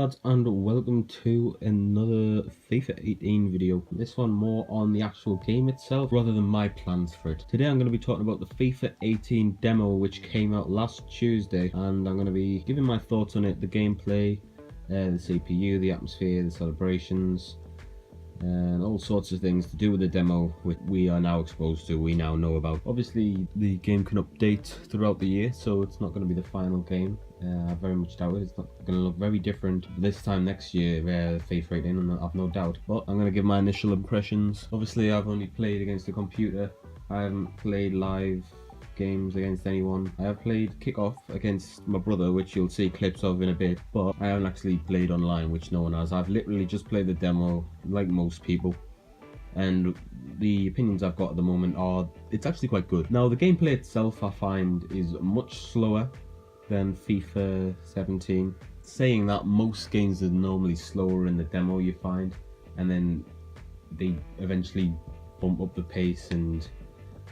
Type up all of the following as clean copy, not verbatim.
lads, and welcome to another FIFA 18 video. This one more on the actual game itself rather than my plans for it. Today I'm going to be talking about the FIFA 18 demo which came out last Tuesday, and I'm going to be giving my thoughts on it, the gameplay, the CPU, the atmosphere, the celebrations, and all sorts of things to do with the demo which we are now exposed to, we now know about. Obviously the game can update throughout the year, so it's not going to be the final game. I very much doubt it. It's not going to look very different this time next year, FIFA 18, and I've no doubt. But I'm going to give my initial impressions. Obviously I've only played against the computer. I haven't played live games against anyone. I have played kickoff against my brother, which you'll see clips of in a bit, but I haven't actually played online, which no one has. I've literally just played the demo like most people, and the opinions I've got at the moment are it's actually quite good. Now the gameplay itself I find is much slower than FIFA 17. Saying that, most games are normally slower in the demo, you find, and then they eventually bump up the pace and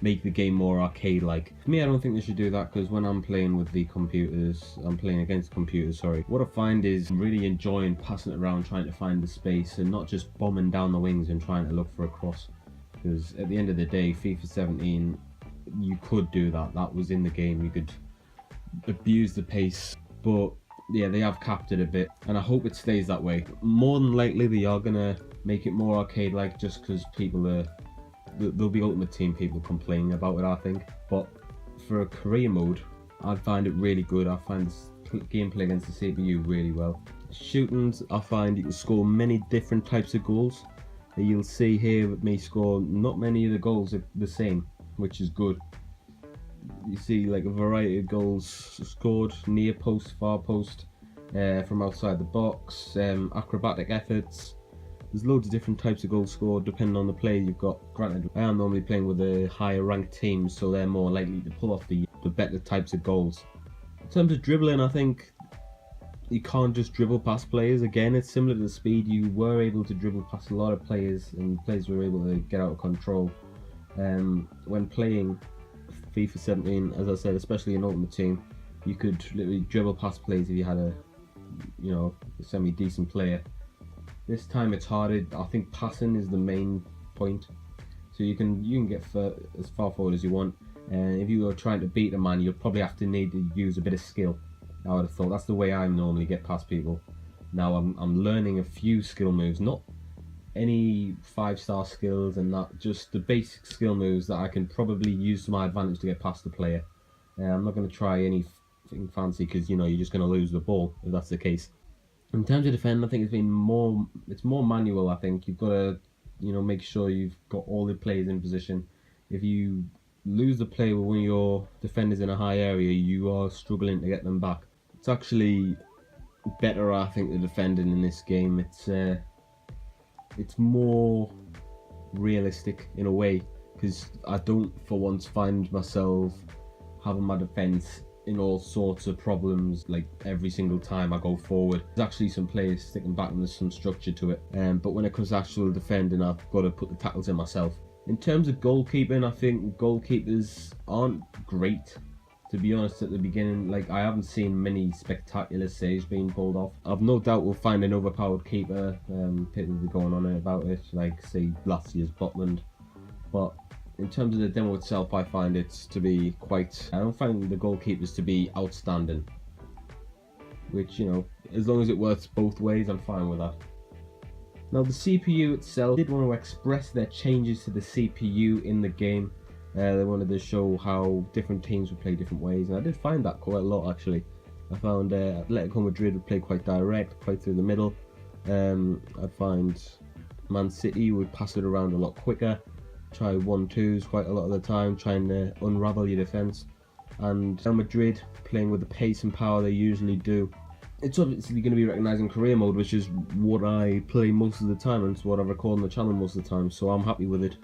make the game more arcade-like. For me, I don't think they should do that, because when I'm playing with the computers, I'm playing against computers, sorry, what I find is I'm really enjoying passing it around, trying to find the space, and not just bombing down the wings and trying to look for a cross. Because at the end of the day, FIFA 17, you could do that. That was in the game. You could abuse the pace, but yeah, they have capped it a bit, and I hope it stays that way. More than likely, they are gonna make it more arcade-like, just because people are. There'll be Ultimate Team people complaining about it, I think. But for a career mode, I find it really good. I find this gameplay against the CPU really well. Shootings, I find you can score many different types of goals. You'll see here with me score, not many of the goals are the same, which is good. You see like a variety of goals scored, near post, far post, from outside the box, acrobatic efforts. There's loads of different types of goals scored depending on the player you've got. Granted, I am normally playing with a higher ranked team, so they're more likely to pull off the better types of goals. In terms of dribbling, I think you can't just dribble past players. Again, it's similar to the speed. You were able to dribble past a lot of players, and players were able to get out of control. When playing FIFA 17, as I said, especially in Ultimate Team, you could literally dribble past players if you had a semi-decent player. This time it's harder. I think passing is the main point, so you can get as far forward as you want, and if you were trying to beat a man, you'll probably need to use a bit of skill. I would have thought that's the way I normally get past people. Now I'm learning a few skill moves, not any 5-star skills and that, just the basic skill moves that I can probably use to my advantage to get past the player. I'm not going to try anything fancy, because you're just going to lose the ball if that's the case. In terms of defending, I think it's more manual. I think you've got to make sure you've got all the players in position. If you lose the player with one of your defenders in a high area, you are struggling to get them back. It's actually better, I think, the defending in this game. It's more realistic in a way, because I don't for once find myself having my defence in all sorts of problems like every single time I go forward. There's actually some players sticking back and there's some structure to it, but when it comes to actual defending, I've got to put the tackles in myself. In terms of goalkeeping, I think goalkeepers aren't great, to be honest. At the beginning, like, I haven't seen many spectacular saves being pulled off. I've no doubt we'll find an overpowered keeper. People will be going on about it, like say last year's Butland. But in terms of the demo itself, I find it to be I don't find the goalkeepers to be outstanding. Which, as long as it works both ways, I'm fine with that. Now the CPU itself, did want to express their changes to the CPU in the game. They wanted to show how different teams would play different ways, and I did find that quite a lot actually. I found Atletico Madrid would play quite direct, quite through the middle. I find Man City would pass it around a lot quicker, try 1-2s quite a lot of the time, trying to unravel your defence. And Real Madrid playing with the pace and power they usually do. It's obviously going to be recognising career mode, which is what I play most of the time, and it's what I record on the channel most of the time, so I'm happy with it.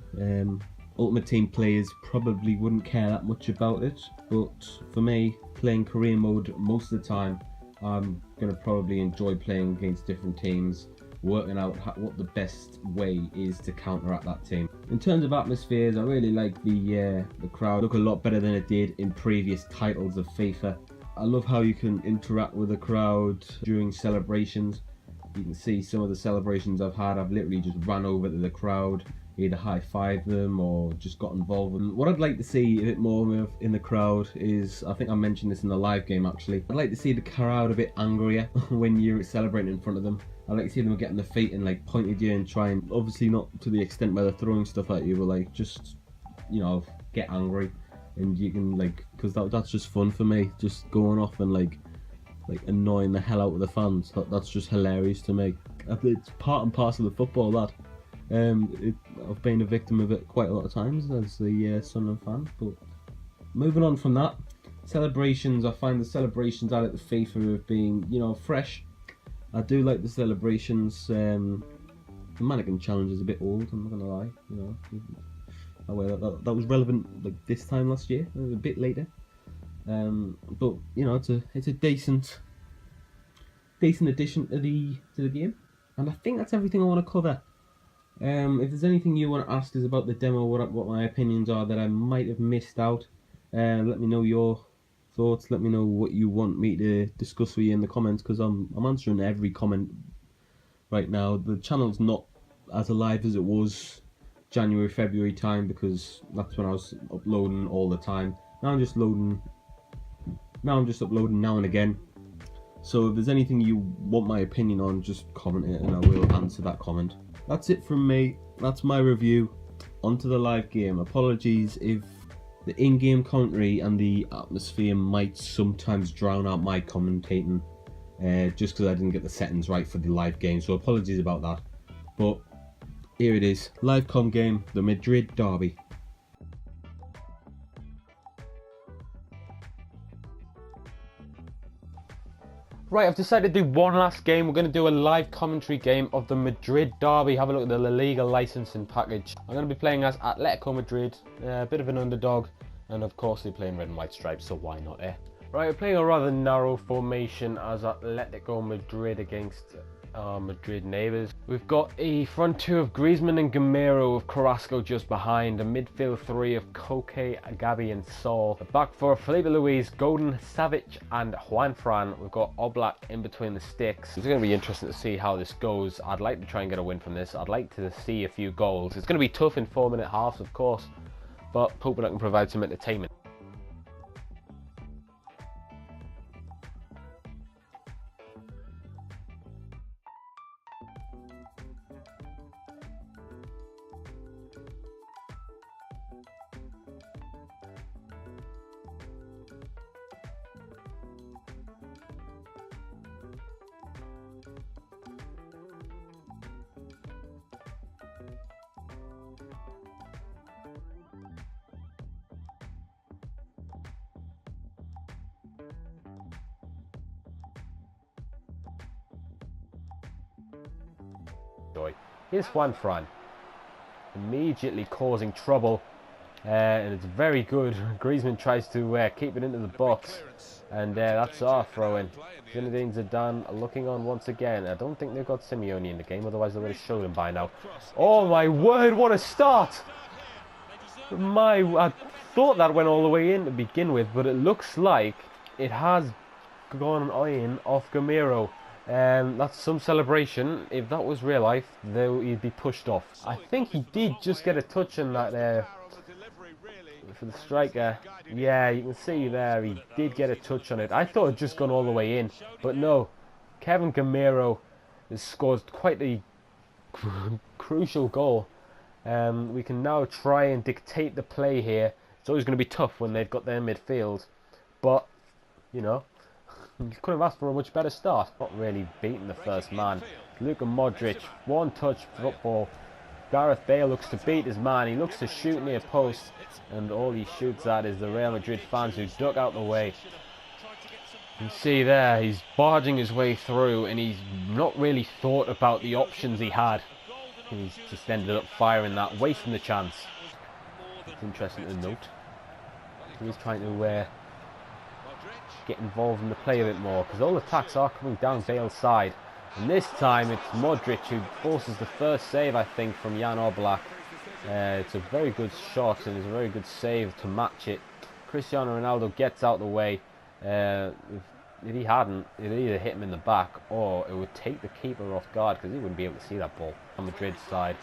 Ultimate Team players probably wouldn't care that much about it, but for me, playing career mode most of the time, I'm going to probably enjoy playing against different teams, working out what the best way is to counteract that team. In terms of atmospheres, I really like the crowd. Look a lot better than it did in previous titles of FIFA. I love how you can interact with the crowd during celebrations. You can see some of the celebrations I've had. I've literally just ran over to the crowd, either high-fived them or just got involved with them. What I'd like to see a bit more of in the crowd is, I think I mentioned this in the live game actually, I'd like to see the crowd a bit angrier when you're celebrating in front of them. I'd like to see them getting their feet and like point at you and try and, obviously not to the extent where they're throwing stuff at you, but like just, you know, get angry. And you can like, because that's just fun for me, just going off and like annoying the hell out of the fans. That's just hilarious to me. It's part and parcel of football, that. I've been a victim of it quite a lot of times as the Sunderland fan. But moving on from that, celebrations. I find the celebrations out at the FIFA of being, you know, fresh. I do like the celebrations. The mannequin challenge is a bit old, I'm not gonna lie. You know, that was relevant like this time last year. It was a bit later. But you know, it's a decent addition to the game, and I think that's everything I want to cover. If there's anything you want to ask us about the demo, what my opinions are that I might have missed out, let me know your thoughts. Let me know what you want me to discuss with you in the comments, because I'm answering every comment right now. The channel's not as alive as it was January, February time, because that's when I was uploading all the time. Now I'm just uploading now and again. So if there's anything you want my opinion on, just comment it and I will answer that comment. That's it from me. That's my review. Onto the live game. Apologies if the in-game commentary and the atmosphere might sometimes drown out my commentating, just because I didn't get the settings right for the live game. So apologies about that. But here it is. Live com game, the Madrid derby. Right, I've decided to do one last game. We're going to do a live commentary game of the Madrid derby. Have a look at the La Liga licensing package. I'm going to be playing as Atletico Madrid, a bit of an underdog, and of course they're playing red and white stripes, so why not, eh? Right, we're playing a rather narrow formation as Atletico Madrid against our Madrid neighbours. We've got a front two of Griezmann and Gamero, with Carrasco just behind, a midfield three of Koke, Gabi and Saul, a back four of Felipe Luis, Godin, Savic and Juan Fran. We've got Oblak in between the sticks. It's going to be interesting to see how this goes. I'd like to try and get a win from this. I'd like to see a few goals. It's going to be tough in 4-minute halves, of course, but hoping I can provide some entertainment. Here's Juan Fran, immediately causing trouble, and it's very good. Griezmann tries to keep it into the box, and that's our throw-in. Zinedine Zidane looking on once again. I don't think they've got Simeone in the game, otherwise they would have showed him by now. Oh my word, what a start! I thought that went all the way in to begin with, but it looks like it has gone in off Gamero. That's some celebration. If that was real life, though, he'd be pushed off. I think he did just get a touch on that there for the striker. Yeah, you can see there he did get a touch on it. I thought it had just gone all the way in, but no. Kevin Gamero has scored quite a crucial goal. We can now try and dictate the play here. It's always going to be tough when they've got their midfield, but you know, you couldn't have asked for a much better start. Not really beating the first man. Luka Modric, one touch football. Gareth Bale looks to beat his man. He looks to shoot near post, and all he shoots at is the Real Madrid fans who duck out the way. You can see there, he's barging his way through, and he's not really thought about the options he had. He's just ended up firing that, wasting the chance. It's interesting to note. He's trying to get involved in the play a bit more, because all attacks are coming down Bale's side, and this time it's Modric who forces the first save, I think, from Jan Oblak. It's a very good shot and it's a very good save to match it. Cristiano Ronaldo gets out the way. We've if he hadn't, it'd either hit him in the back or it would take the keeper off guard because he wouldn't be able to see that ball. On Madrid's side,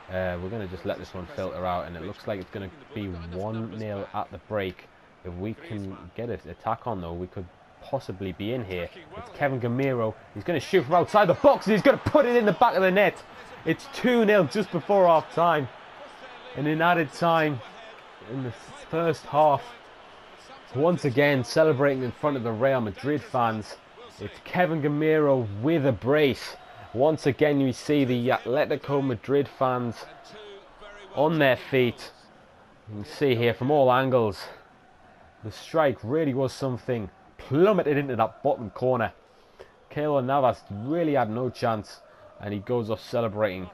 we're going to just let this one filter out, and it looks like it's going to be 1-0 at the break. If we can get an attack on, though, we could possibly be in here. It's Kevin Gamiro. He's going to shoot from outside the box, and he's going to put it in the back of the net. It's 2-0 just before half time. And in added time, in the first half, once again celebrating in front of the Real Madrid fans, it's Kevin Gamiro with a brace. Once again, you see the Atletico Madrid fans on their feet. You can see here from all angles, the strike really was something. Plummeted into that bottom corner. Keylor Navas really had no chance, and he goes off celebrating.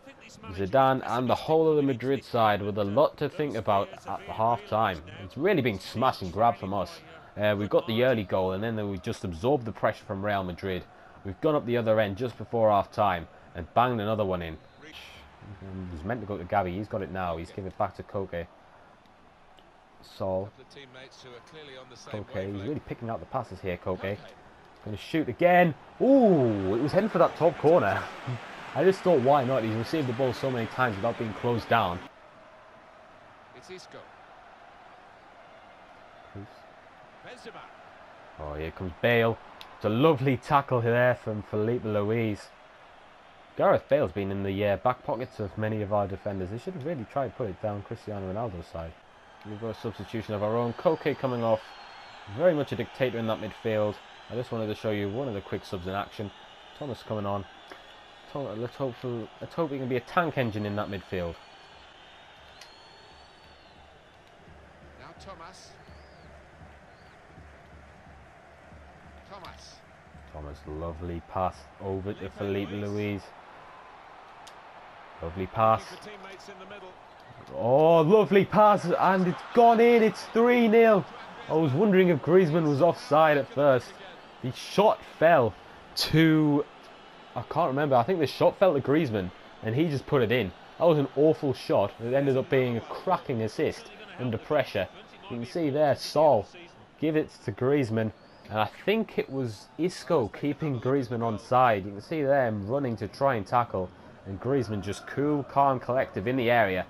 Zidane and the whole of the Madrid side with a lot to think about at the half-time. It's really been smash and grab from us. We've got the early goal, and then we just absorbed the pressure from Real Madrid. We've gone up the other end just before half-time and banged another one in. It was meant to go to Gavi. He's got it now. He's giving it back to Koke. Saul. Koke. He's really picking out the passes here, Koke. Going to shoot again. Ooh, it was heading for that top corner. I just thought, why not? He's received the ball so many times without being closed down. It's Isco. Oh, here comes Bale. It's a lovely tackle there from Felipe Luis. Gareth Bale's been in the back pockets of many of our defenders. They should have really tried to put it down Cristiano Ronaldo's side. We've got a substitution of our own. Koke coming off. Very much a dictator in that midfield. I just wanted to show you one of the quick subs in action. Thomas coming on. Let's hope he can be a tank engine in that midfield. Now Thomas, lovely pass over to Felipe Luis. Lovely pass. Oh, lovely pass, and it's gone in. It's 3-0. I was wondering if Griezmann was offside at first. The shot fell to... I can't remember. I think the shot fell to Griezmann, and he just put it in. That was an awful shot. It ended up being a cracking assist under pressure. You can see there, Saul give it to Griezmann, and I think it was Isco keeping Griezmann on side. You can see there him running to try and tackle, and Griezmann just cool, calm, collective in the area.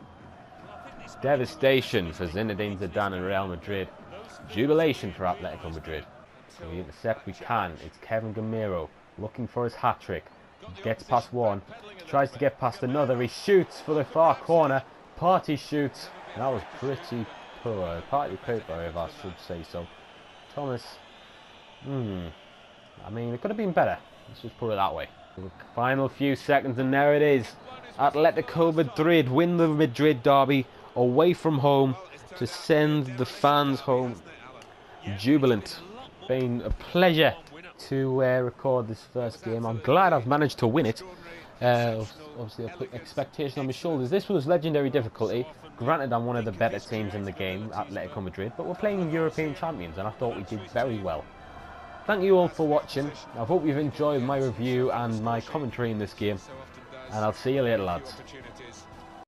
Devastation for Zinedine Zidane and Real Madrid. Jubilation for Atletico Madrid. So we intercept, we can. It's Kevin Gamiro looking for his hat-trick. Gets past one, tries to get past another. He shoots for the far corner. Party shoots. And that was pretty poor. Party pooper, if I should say so. Thomas. I mean, it could have been better. Let's just put it that way. Final few seconds, and there it is. Atletico Madrid win the Madrid derby away from home to send the fans home jubilant. Been a pleasure to record this first game. I'm glad I've managed to win it. Obviously I put expectation on my shoulders. This was legendary difficulty. Granted, I'm one of the better teams in the game, Atletico Madrid, but we're playing European champions, and I thought we did very well. Thank you all for watching. I hope you've enjoyed my review and my commentary in this game, and I'll see you later, lads.